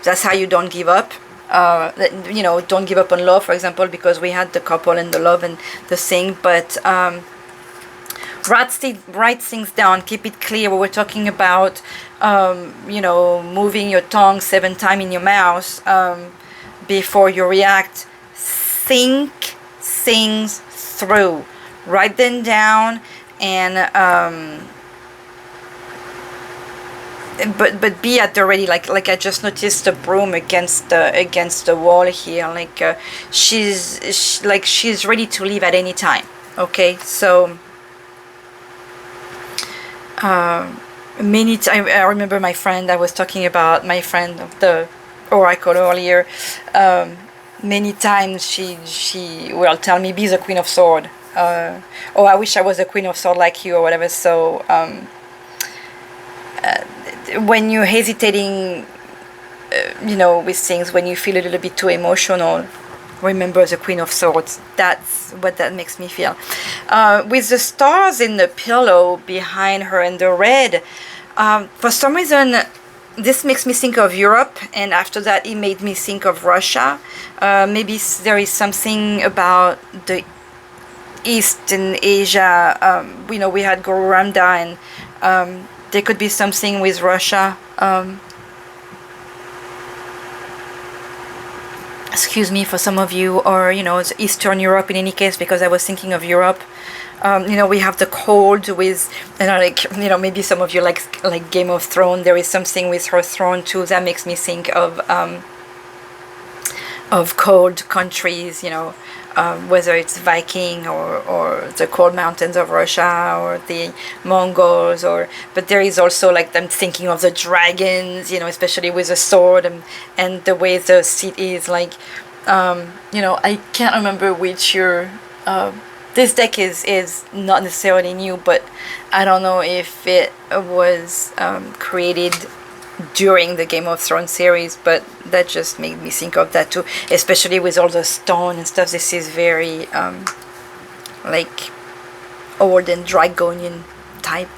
[SPEAKER 1] That's how you don't give up. You know, don't give up on love, for example, because we had the couple and the love and the thing, but write things down, keep it clear. We're talking about, you know, moving your tongue 7 times in your mouth before you react. Think things through, write them down, and but be at the ready. Like I just noticed the broom against the wall here. Like she's ready to leave at any time. Okay, so I remember my friend. I was talking about my friend of the oracle earlier. Many times she will tell me, be the Queen of Swords. Oh, I wish I was a Queen of Swords like you, or whatever. So when you're hesitating, you know, with things, when you feel a little bit too emotional, remember the Queen of Swords. That's what that makes me feel. With the stars in the pillow behind her and the red, for some reason, this makes me think of Europe, and after that it made me think of Russia. Maybe there is something about the Eastern Asia. You know, we had Guru Ramda, and there could be something with Russia. Excuse me for some of you, or, you know, Eastern Europe in any case, because I was thinking of Europe. You know, we have the cold with, you know, like, you know, maybe some of you like Game of Thrones. There is something with her throne too that makes me think of cold countries, you know, whether it's Viking or the cold mountains of Russia or the Mongols, but there is also, like, I'm thinking of the dragons, you know, especially with the sword and the way the seat is, like, you know, I can't remember which year. This deck is not necessarily new, but I don't know if it was created during the Game of Thrones series, but that just made me think of that too, especially with all the stone and stuff. This is very like old and dragonian type.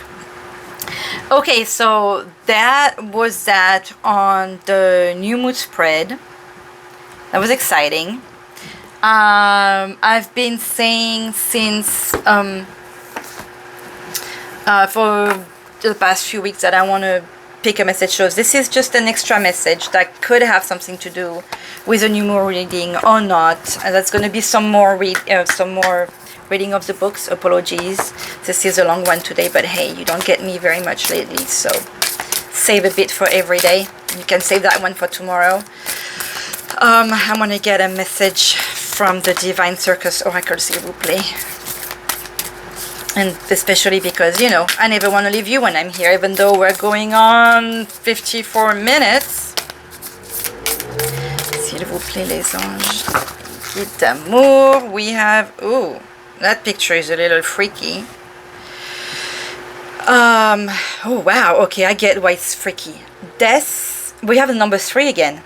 [SPEAKER 1] Okay, so that was that on the new mood spread. That was exciting. I've been saying since for the past few weeks that I want to pick a message shows. This is just an extra message that could have something to do with a new moon reading or not. And that's going to be some more reading of the books. Apologies, this is a long one today, but hey, you don't get me very much lately, so save a bit for every day. You can save that one for tomorrow. I'm gonna get a message from the Divine Circus Oracle, s'il vous plaît. And especially because, you know, I never want to leave you when I'm here, even though we're going on 54 minutes. S'il vous plaît, les anges. Guide d'amour. We have... Ooh, that picture is a little freaky. Oh wow, okay, I get why it's freaky. Death, we have the number 3 again.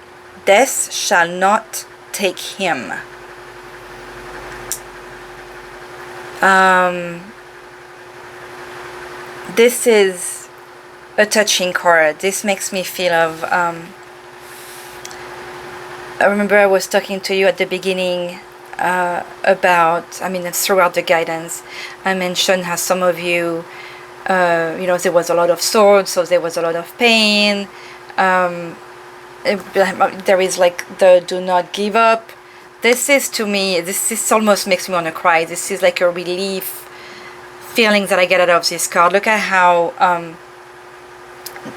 [SPEAKER 1] Death shall not take him. This is a touching card. This makes me feel of, I remember I was talking to you at the beginning about, I mean, throughout the guidance, I mentioned how some of you, you know, there was a lot of swords, so there was a lot of pain. There is like the do not give up. This is, to me, this almost makes me want to cry. This is like a relief feeling that I get out of this card. Look at how,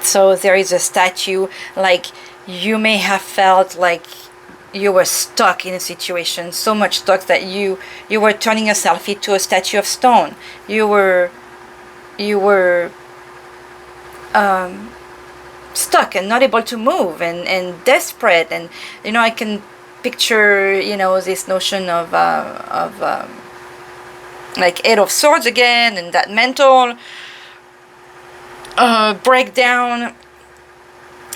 [SPEAKER 1] so there is a statue, like you may have felt like you were stuck in a situation, so much stuck that you were turning yourself into a statue of stone. You were stuck and not able to move and desperate, and you know, I can picture, you know, this notion of like 8 of Swords again, and that mental breakdown,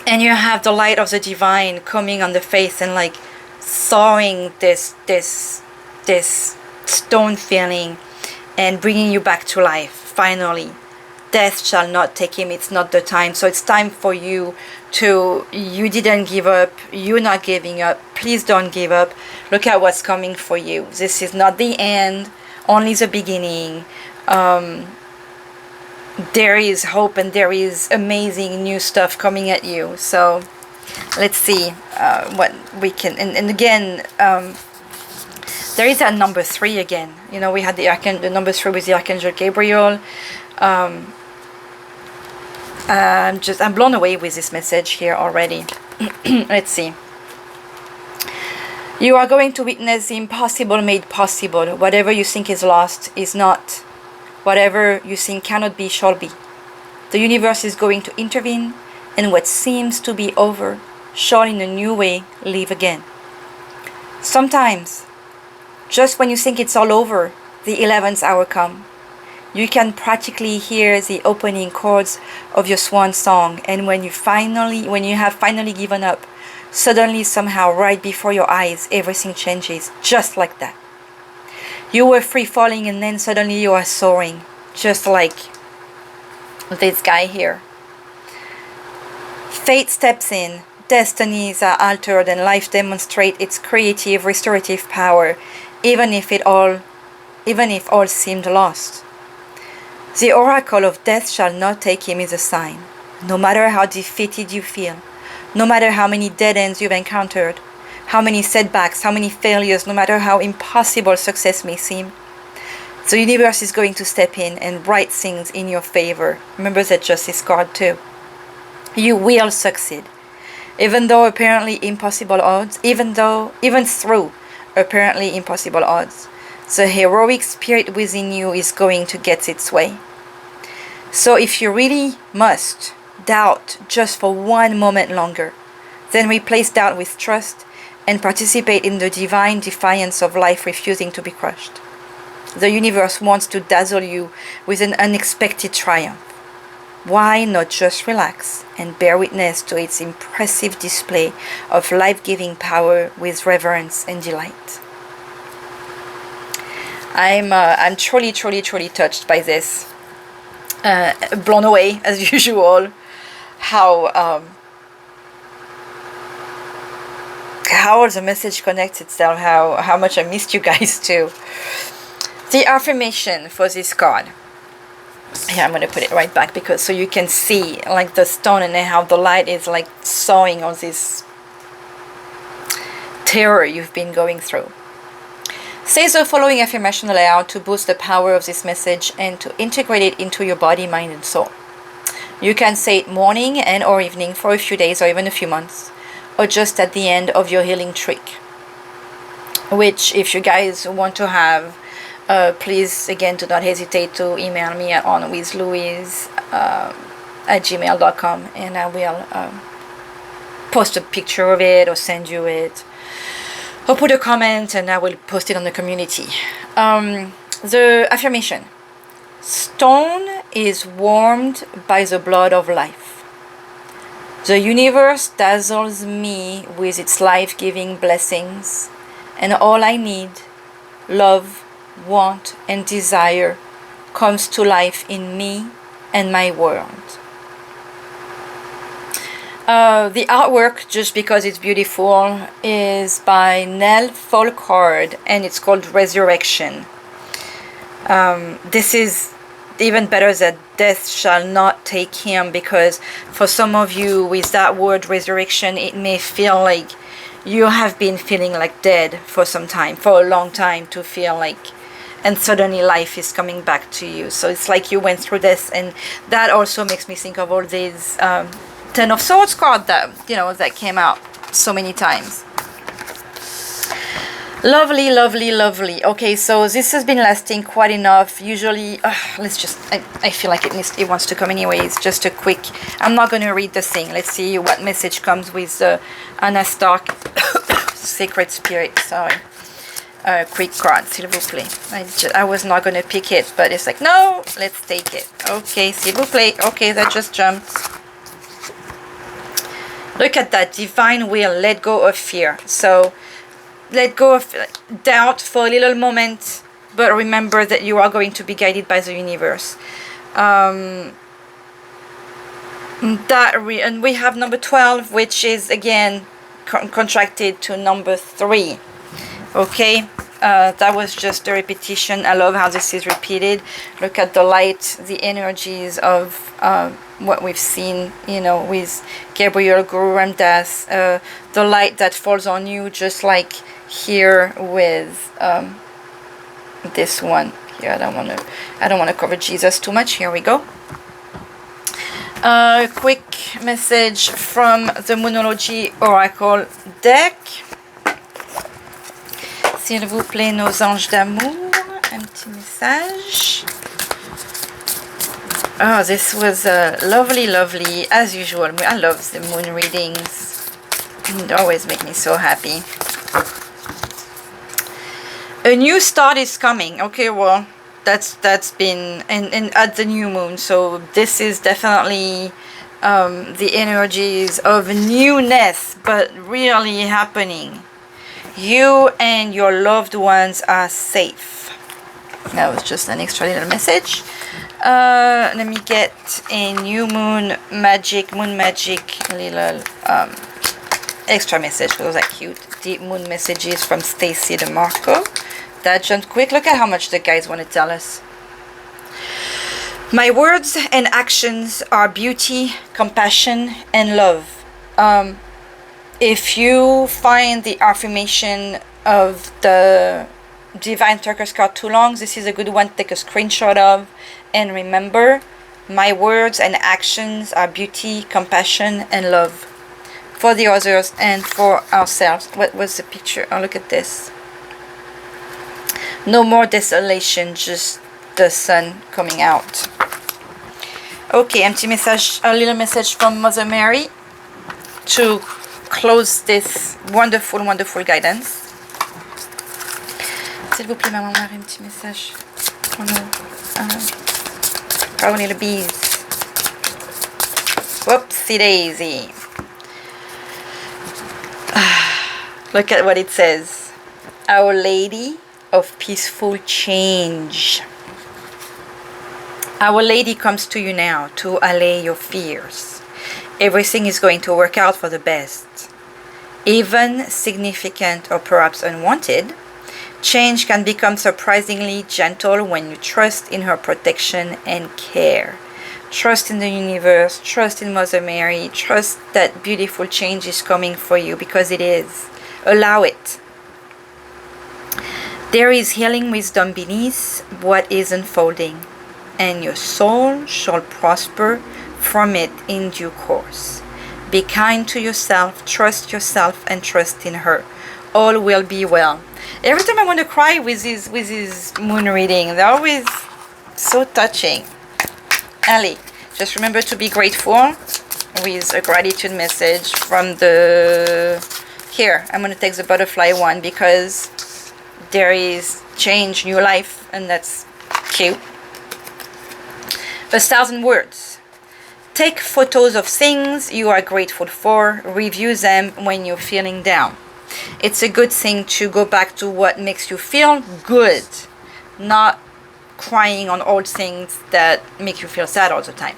[SPEAKER 1] and you have the light of the divine coming on the face and like thawing this stone feeling and bringing you back to life. Finally, death shall not take him. It's not the time. So it's time for you to, you didn't give up, you're not giving up, please don't give up. Look at what's coming for you. This is not the end, only the beginning. There is hope and there is amazing new stuff coming at you. So let's see what we can, and again, there is that number 3 again. You know, we had the number 3 with the Archangel Gabriel. I'm blown away with this message here already. Let's see. You are going to witness the impossible made possible. Whatever you think is lost is not. Whatever you think cannot be shall be. The universe is going to intervene, and what seems to be over shall in a new way live again. Sometimes, just when you think it's all over, the 11th hour comes. You can practically hear the opening chords of your swan song, and when you have finally given up, suddenly somehow right before your eyes everything changes, just like that. You were free falling and then suddenly you are soaring, just like this guy here. Fate steps in, destinies are altered, and life demonstrates its creative restorative power, even if all seemed lost. The oracle of death shall not take him is a sign. No matter how defeated you feel, no matter how many dead ends you've encountered, how many setbacks, how many failures, no matter how impossible success may seem, the universe is going to step in and write things in your favor. Remember that Justice card too. You will succeed. Even though apparently impossible odds, even through apparently impossible odds, the heroic spirit within you is going to get its way. So if you really must doubt just for one moment longer, then replace doubt with trust and participate in the divine defiance of life refusing to be crushed. The universe wants to dazzle you with an unexpected triumph. Why not just relax and bear witness to its impressive display of life-giving power with reverence and delight? I'm truly touched by this. Blown away as usual. How the message connects itself. How much I missed you guys too. The affirmation for this card. Yeah, I'm gonna put it right back because so you can see like the stone and how the light is like sawing on this terror you've been going through. Say the following affirmation aloud to boost the power of this message and to integrate it into your body, mind, and soul. You can say it morning and or evening for a few days or even a few months, or just at the end of your healing trick. Which, if you guys want to have, please again do not hesitate to email me on withlouise@gmail.com, and I will post a picture of it or send you it. Or put a comment and I will post it on the community. The affirmation. Stone is warmed by the blood of life. The universe dazzles me with its life-giving blessings, and all I need, love, want, and desire, comes to life in me and my world. The artwork, just because it's beautiful, is by Nell Folkard, and it's called Resurrection. This is even better that death shall not take him, because for some of you with that word resurrection, it may feel like you have been feeling like dead for some time, for a long time, to feel like, and suddenly life is coming back to you. So it's like you went through this, and that also makes me think of all these Ten of Swords card that, you know, that came out so many times. Lovely, lovely, lovely. Okay, so this has been lasting quite enough. Usually, let's just, I feel like it wants to come anyways. Just a quick, I'm not going to read the thing. Let's see what message comes with Anna Stark, Sacred Spirit, sorry. Quick card, s'il vous plaît. I was not going to pick it, but it's like, no, let's take it. Okay, s'il vous plaît. Okay, that just jumped. Look at that, divine will, let go of fear. So, let go of doubt for a little moment, but remember that you are going to be guided by the universe. And we have number 12, which is again contracted to number 3. Okay, that was just a repetition. I love how this is repeated. Look at the light, the energies of what we've seen, you know, with Gabriel, Guru Ramdas, the light that falls on you, just like here with this one here. I don't want to cover Jesus too much. Here we go. Quick message from the Moonology Oracle deck. S'il vous plaît, nos anges d'amour, un petit message. Oh, this was lovely, lovely, as usual. I love the moon readings. It always make me so happy. A new start is coming. Okay, well, that's been and at the new moon. So this is definitely the energies of newness, but really happening. You and your loved ones are safe. That was just an extra little message. Let me get a new moon magic, little extra message. Those are cute. Deep moon messages from Stacey Demarco. That jumped quick. Look at how much the guides want to tell us. My words and actions are beauty, compassion, and love. If you find the affirmation of the Divine Circus card too long, this is a good one to take a screenshot of. And remember, my words and actions are beauty, compassion, and love for the others and for ourselves. What was the picture? Oh, look at this. No more desolation, just the sun coming out. Okay, empty message, a little message from Mother Mary to close this wonderful, wonderful guidance. S'il vous plaît, Maman Marie, un petit message. Oh, little bees. Whoopsie daisy. Look at what it says. Our Lady of Peaceful Change. Our Lady comes to you now to allay your fears. Everything is going to work out for the best. Even significant or perhaps unwanted, change can become surprisingly gentle when you trust in her protection and care. Trust in the universe, trust in Mother Mary, trust that beautiful change is coming for you, because it is. Allow it. There is healing wisdom beneath what is unfolding, and your soul shall prosper from it in due course. Be kind to yourself, and trust in her. All will be well. Every time I want to cry with these moon reading, they're always so touching. Ali, just remember to be grateful with a gratitude message from the... Here, I'm going to take the butterfly one because there is change, new life, and that's cute. 1,000 words. Take photos of things you are grateful for. Review them when you're feeling down. It's a good thing to go back to what makes you feel good, not crying on old things that make you feel sad all the time.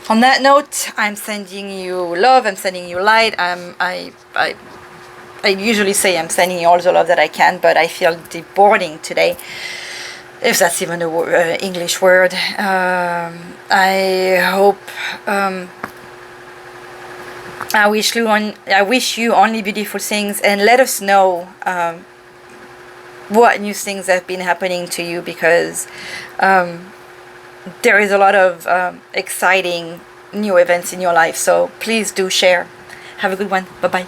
[SPEAKER 1] On that note, I'm sending you love, I'm sending you light. I usually say I'm sending you all the love that I can, but I feel deboarding today, if that's even an English word. I hope, I wish you only beautiful things, and let us know what new things have been happening to you, because there is a lot of exciting new events in your life. So please do share. Have a good one. Bye bye.